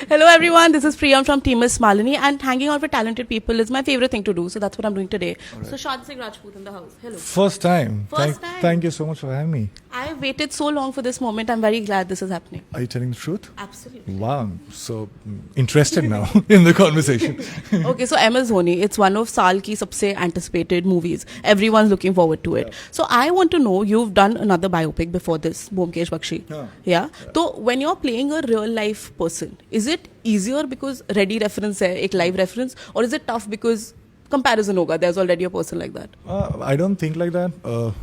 Hello everyone, this is Priyam from Team Miss Malini, and hanging out with talented people is my favorite thing to do. So that's what I'm doing today. Right. Sushant Singh Rajput in the house. Hello. First time. First time. Thank you so much for having me. I have waited so long for this moment. I'm very glad this is happening. Are you telling the truth? Absolutely. Wow, I'm so interested now in the conversation. Okay, so MS Dhoni, it's one of Saal ki sabse anticipated movies. Everyone's looking forward to it. Yeah. So I want to know, you've done another biopic before this, Bomkesh Bakshi. Yeah. So when you're playing a real life person, is it easier because ready reference hai, ek live reference, or is it tough because comparison hoga, there's already a person like that? I don't think like that.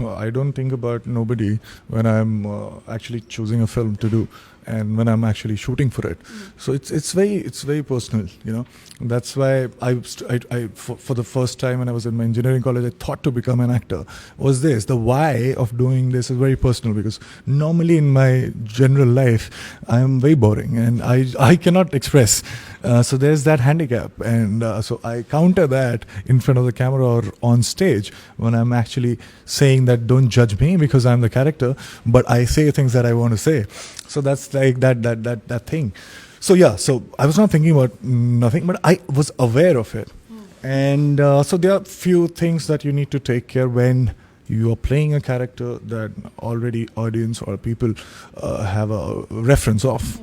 I don't think about nobody when I'm actually choosing a film to do and when I'm actually shooting for it. So it's very personal, you know. That's why for the first time when I was in my engineering college, I thought to become an actor. Was this the why of doing this is very personal, because normally in my general life I am very boring and I cannot express. So there's that handicap, and so I counter that in front of the camera or on stage when I'm actually saying that don't judge me because I'm the character, but I say things that I want to say. So that's like that thing. So yeah, so I was not thinking about nothing, but I was aware of it. And so there are few things that you need to take care when you are playing a character that already audience or people have a reference of.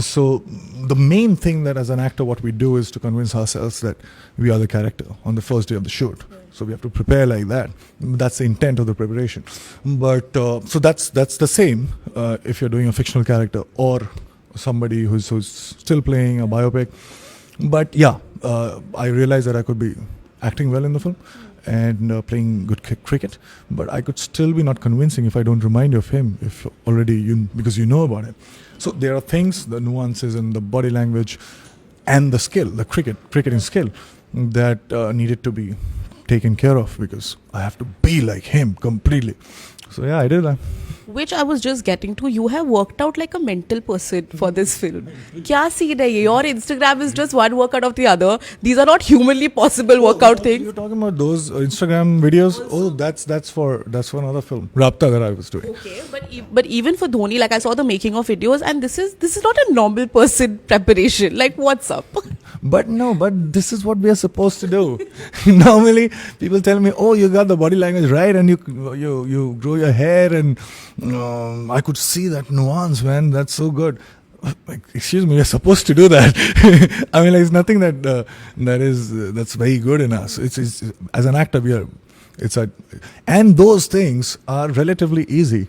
So the main thing that as an actor what we do is to convince ourselves that we are the character on the first day of the shoot. So we have to prepare like that. That's the intent of the preparation. But so that's the same if you're doing a fictional character or somebody who's still playing a biopic. But yeah, I realized that I could be acting well in the film and playing good cricket, but I could still be not convincing if I don't remind you of him, if already because you know about him. So there are things, the nuances in the body language and the skill, the cricketing skill that needed to be taken care of, because I have to be like him completely. So yeah, I did that. Which I was just getting to. You have worked out like a mental person for this film. Kya scene hai ye? Your Instagram is just one workout of the other. These are not humanly possible workout things. You're talking about those Instagram videos? Oh, that's for another film, Rabta, that I was doing. Okay, but even for Dhoni, like I saw the making of videos, and this is not a normal person preparation. Like, what's up? But this is what we are supposed to do. Normally, people tell me, "Oh, you got the body language right, and you grow your hair, and I could see that nuance, man. That's so good." Like, excuse me, we're supposed to do that. I mean, like, it's nothing that's very good in us. It's as an actor, and those things are relatively easy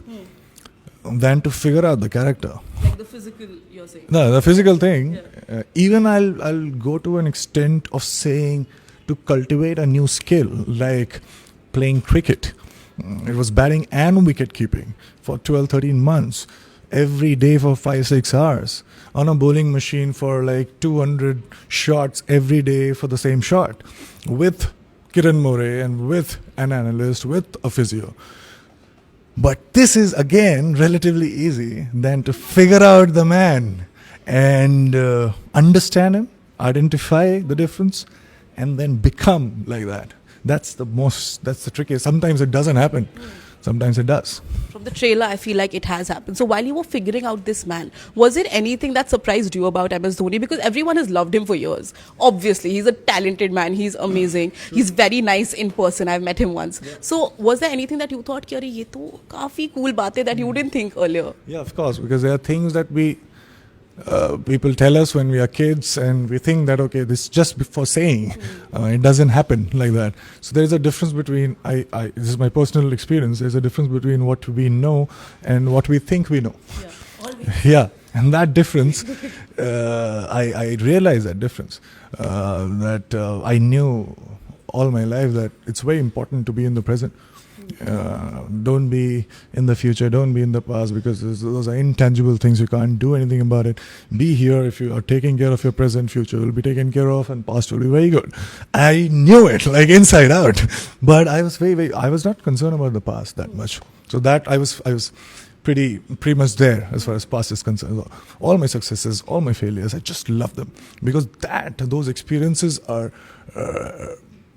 than to figure out the character. Like the physical, you're saying? No, the physical thing. Yeah. Even I'll go to an extent of saying to cultivate a new skill, like playing cricket. It was batting and wicket keeping for 12-13 months, every day for 5-6 hours, on a bowling machine for like 200 shots every day for the same shot, with Kiran More and with an analyst, with a physio. But this is again relatively easy than to figure out the man and understand him, identify the difference, and then become like that. That's the trickiest. Sometimes it doesn't happen. Sometimes it does. From the trailer, I feel like it has happened. So while you were figuring out this man, was there anything that surprised you about MS Dhoni? Because everyone has loved him for years. Obviously, he's a talented man. He's amazing. He's very nice in person. I've met him once. Yeah. So was there anything that you thought, "Ki ye to kafi cool baat hai," that you didn't think earlier? Yeah, of course. Because there are things that people tell us when we are kids, and we think that, okay, this is just for saying. It doesn't happen like that. So there is a difference between, this is my personal experience, there's a difference between what we know and what we think we know. Yeah, and that difference, I realized that difference, that I knew all my life that it's very important to be in the present. Don't be in the future, don't be in the past, because those are intangible things. You can't do anything about it. Be here. If you are taking care of your present, future will be taken care of, and past will be very good. I knew it like inside out, but I was I was not concerned about the past that much. So that I was pretty much there as far as past is concerned. All my successes, all my failures, I just love them, because those experiences are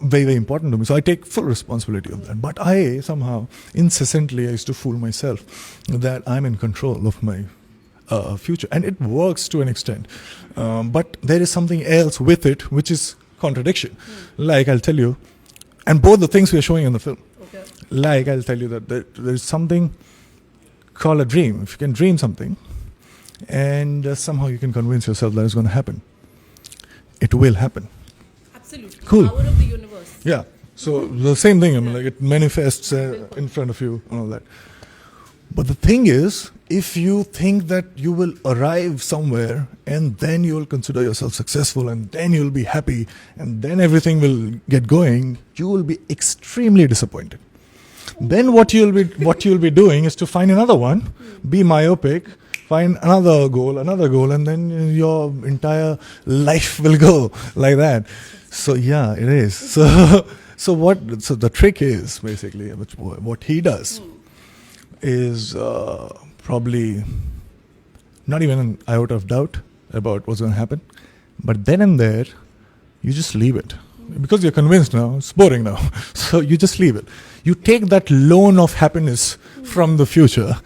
very, very important to me. So I take full responsibility of that. But I somehow, incessantly, I used to fool myself that I'm in control of my future, and it works to an extent. But there is something else with it, which is contradiction. Like I'll tell you, and both the things we are showing in the film. Okay. Like I'll tell you that there is something called a dream. If you can dream something, and somehow you can convince yourself that it's going to happen, it will happen. Absolutely. Cool. Power of the universe. Yeah. So the same thing. I mean, like it manifests in front of you and all that. But the thing is, if you think that you will arrive somewhere and then you will consider yourself successful and then you'll be happy and then everything will get going, you will be extremely disappointed. Then what you'll be doing is to find another one, be myopic, find another goal, and then your entire life will go like that. So yeah, it is. So the trick is basically what he does is probably not even an iota of doubt about what's going to happen, but then and there you just leave it because you're convinced now. It's boring now, so you just leave it. You take that loan of happiness from the future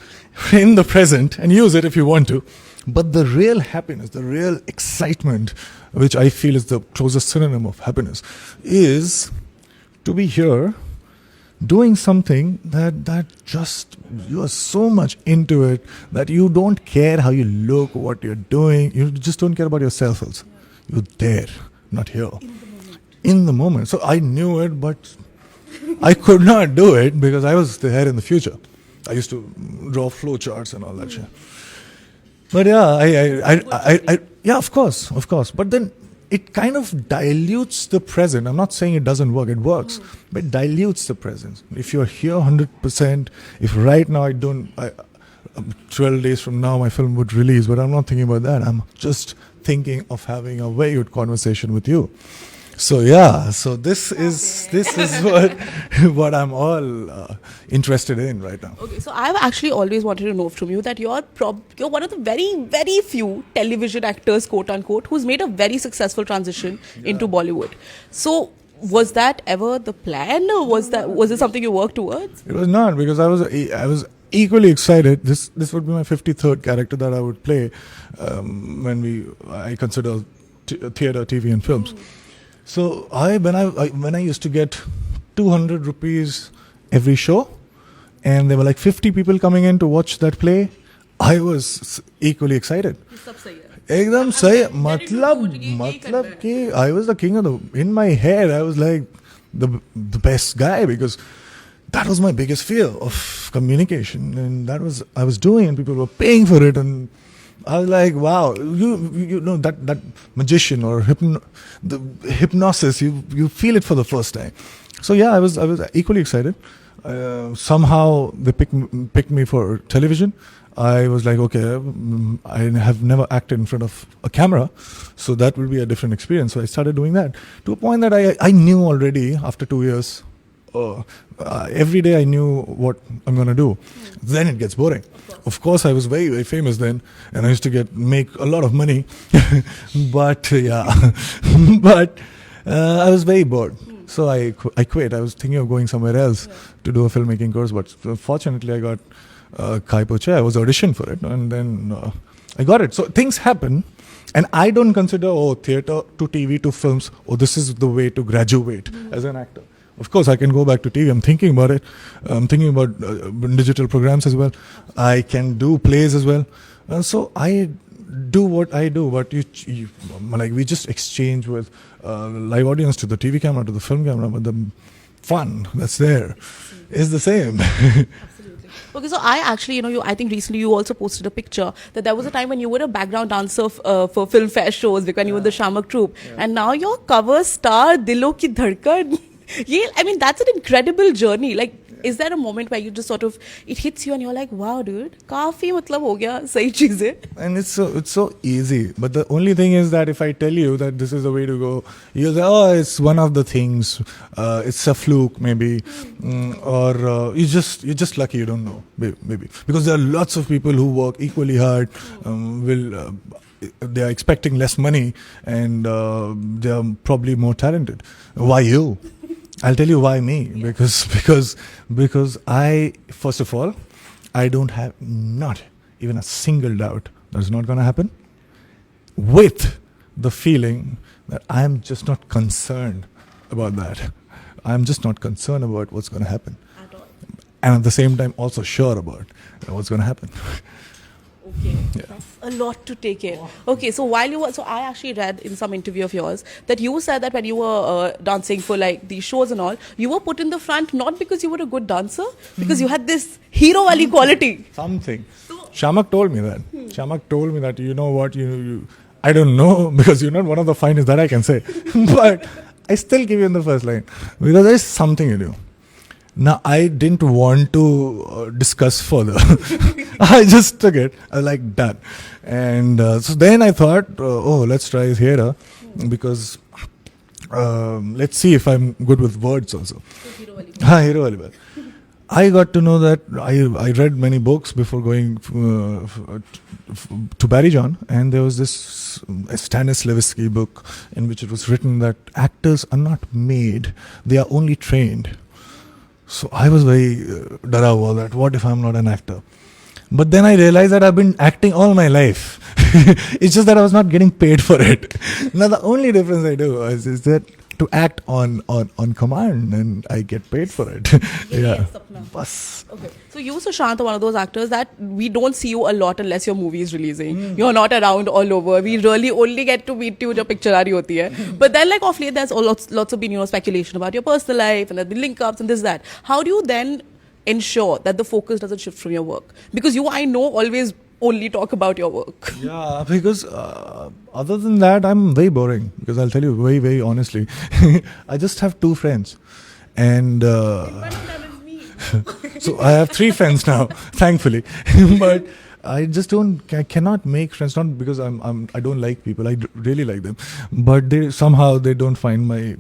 in the present and use it if you want to. But the real happiness, the real excitement, which I feel is the closest synonym of happiness, is to be here doing something that just you are so much into it that you don't care how you look, what you're doing. You just don't care about yourself also. You're there, not here. In the moment. So I knew it, but I could not do it because I was there in the future. I used to draw flow charts and all that shit. But yeah, yeah, of course. But then it kind of dilutes the present. I'm not saying it doesn't work. It works, but it dilutes the present. If you're here 100%, if right now 12 days from now my film would release, but I'm not thinking about that. I'm just thinking of having a very good conversation with you. So yeah, so this is what I'm all interested in right now. Okay, so I've actually always wanted to know from you that you're one of the very, very few television actors, quote unquote, who's made a very successful transition into Bollywood. So was that ever the plan, or was it something you worked towards? It was not, because I was equally excited. This would be my 53rd character that I would play when I consider theatre, TV, and films. So when I used to get 200 rupees every show, and there were like 50 people coming in to watch that play, I was equally excited. एकदम सही मतलब कि I was the king of in my head I was like the best guy, because that was my biggest fear of communication, and I was doing, and people were paying for it, and I was like, wow, you know that magician or the hypnosis, you feel it for the first time. So yeah, I was equally excited. Somehow they picked me for television. I was like, okay, I have never acted in front of a camera, so that will be a different experience. So I started doing that, to a point that I knew already after 2 years. Every day I knew what I'm going to do. Then it gets boring. Of course, I was very, very famous then, and I used to make a lot of money. But yeah, I was very bored. So I quit. I was thinking of going somewhere else to do a filmmaking course, but fortunately I got Kai Poche. I was auditioned for it, and then I got it. So things happen, and I don't consider theatre to TV to films, this is the way to graduate as an actor. Of course, I can go back to TV. I'm thinking about it. I'm thinking about digital programs as well. I can do plays as well. So I do what I do, but we just exchange with live audience, to the TV camera, to the film camera, but the fun that's there is the same. Absolutely. Okay, so I actually, I think recently you also posted a picture that there was a time when you were a background dancer for film fair shows, when you were the Shamak troupe, and now you're cover star Dilo Ki Dhadkan. Yeah, I mean, that's an incredible journey. Like, is there a moment where you just sort of, it hits you and you're like, wow, dude, काफी मतलब हो गया, सही चीज़ है. And it's so easy. But the only thing is that if I tell you that this is the way to go, you'll say, oh, it's one of the things. It's a fluke, maybe. Or you're just lucky you don't know, maybe. Because there are lots of people who work equally hard, they are expecting less money, and they are probably more talented. Why you? I'll tell you why me. Because I, first of all, I don't have not even a single doubt That's not going to happen. With the feeling that I'm just not concerned about that. I'm just not concerned about what's going to happen. At all. And at the same time, also sure about what's going to happen. Okay, that's a lot to take in. Okay, so while you were, so I actually read in some interview of yours that you said that when you were dancing for like these shows and all, you were put in the front not because you were a good dancer, because you had this hero wali quality. Something. Shamak told me that. Shamak told me that, you know what, you I don't know, because you're not one of the finest, that I can say. But I still give you in the first line, because there is something in you. Now, I didn't want to discuss further. I just took it. I was like, done. And so then I thought, let's try Hera, because let's see if I'm good with words also. Hero Alibal. I got to know that I read many books before going to Barry John, and there was this Stanislavski book in which it was written that actors are not made, they are only trained. So I was very dara hua that what if I'm not an actor? But then I realized that I've been acting all my life. It's just that I was not getting paid for it. Now the only difference I do is that to act on command, and I get paid for it. Yeah. Bus. Okay. So you, Sushant, are one of those actors that we don't see you a lot unless your movie is releasing. You're not around all over. We really only get to meet you when your picture aa rahi hoti hai. But then like of late there's lots of been speculation about your personal life, and there's been link ups and this that. How do you then ensure that the focus doesn't shift from your work? Because you, I know, always only talk about your work. Yeah, because other than that, I'm very boring. Because I'll tell you very, very honestly, I just have 2 friends, and so I have 3 friends now, thankfully. But I just I cannot make friends. Not because I don't like people. I really like them, but they don't find my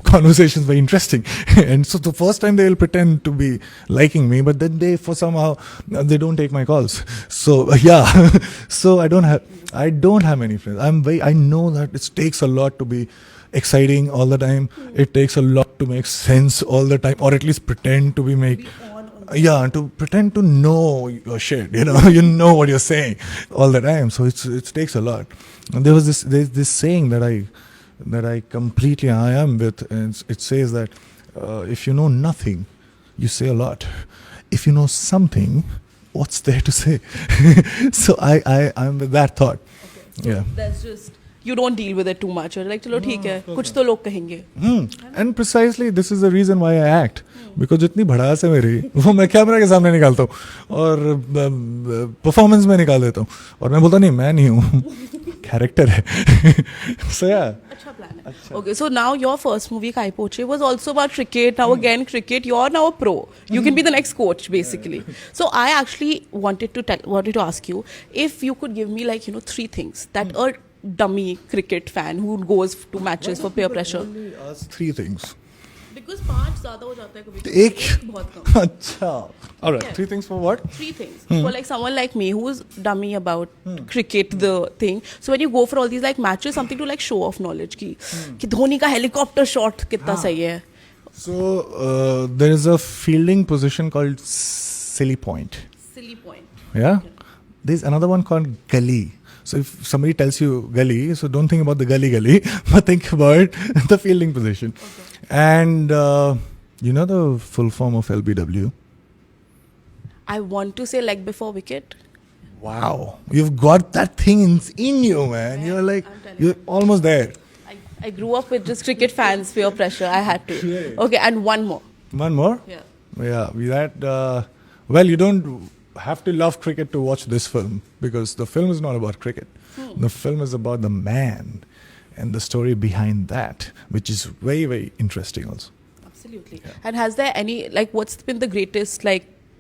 conversations very interesting. And so the first time they will pretend to be liking me, but then they they don't take my calls. So yeah, so I don't have many friends. I know that it takes a lot to be exciting all the time. It takes a lot to make sense all the time, or at least pretend to be to pretend to know your shit, you know what you're saying all the time. So it takes a lot. And there's this saying that I completely I am with, and it says that if you know nothing, you say a lot. If you know something, what's there to say? So I'm with that thought. Okay, so yeah. That's just, you don't deal with it too much. You're like, chalo theek hai, kuch to log kahenge. And precisely this is the reason why I act. Because जितनी भड़ास है मेरी, वो मैं camera के सामने निकालता हूँ और परफॉर्मेंस में निकाल देता हूँ, और मैं बोलता नहीं, मैं नहीं हूँ, कैरेक्टर है. So yeah. अच्छा plan है. Okay, so now your first movie Kai Poche was also about cricket. Now again cricket. You're now a pro. You can be the next coach basically. So I actually wanted to ask you if you could give me 3 things that a dummy cricket fan who goes to matches for peer pressure. Only ask 3 things. Because 5 ज़्यादा हो जाता है कभी बहुत कम. अच्छा. All right. 3 things for what? 3 things. For like someone like me who's dummy about cricket, the thing. So when you go for all these matches, something to show off knowledge कि धोनी का helicopter shot कितना सही है. So there is a fielding position called silly point. Silly point. Yeah. Okay. There's another one called gully. So if somebody tells you gully, so don't think about the gully, but think about the fielding position. Okay. And you know the full form of LBW? I want to say leg before wicket. Wow. You've got that thing in you, man. Yeah, you're almost there. I grew up with just cricket fans, peer pressure. I had to. Right. Okay, and one more. One more? Yeah. Yeah. Well, you don't have to love cricket to watch this film, because the film is not about cricket. The film is about the man and the story behind that, which is very, very interesting also. Absolutely. Yeah. And has there any, what's been the greatest,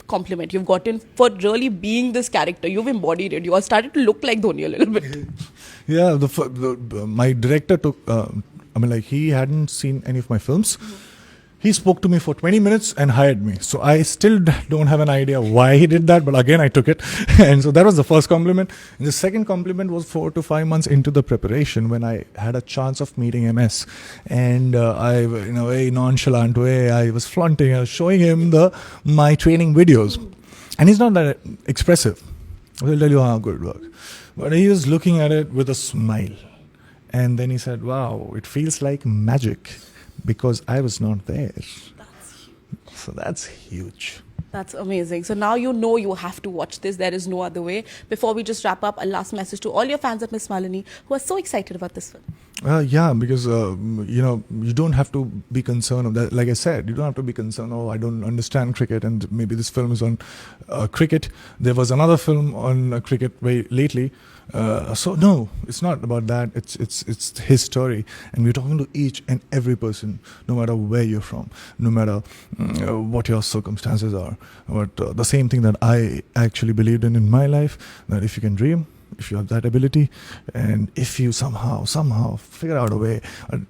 compliment you've gotten for really being this character? You've embodied it. You all started to look like Dhoni a little bit. Yeah, my director took, he hadn't seen any of my films. He spoke to me for 20 minutes and hired me. So I still don't have an idea why he did that, but again I took it. And so that was the first compliment. And the second compliment was 4 to 5 months into the preparation, when I had a chance of meeting MS. And I, in a very nonchalant way, I was flaunting, I was showing him my training videos. And he's not that expressive. He'll tell you how good work. But he was looking at it with a smile. And then he said, wow, it feels like magic because I was not there. So that's huge. That's amazing. So now you know you have to watch this. There is no other way. Before we just wrap up, a last message to all your fans of Miss Malini who are so excited about this film. Yeah, because you don't have to be concerned of that. Like I said, you don't have to be concerned. Oh, I don't understand cricket, and maybe this film is on cricket. There was another film on cricket very lately. So no, it's not about that. It's his story, and we're talking to each and every person, no matter where you're from, no matter what your circumstances are. But the same thing that I actually believed in my life, that if you can dream, if you have that ability, and if you somehow figure out a way,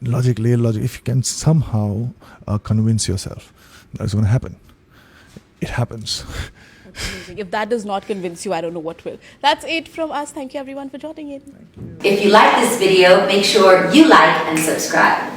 logically, if you can somehow convince yourself, that's going to happen. It happens. Amazing. If that does not convince you, I don't know what will. That's it from us. Thank you everyone for joining in. If you like this video, make sure you like and subscribe.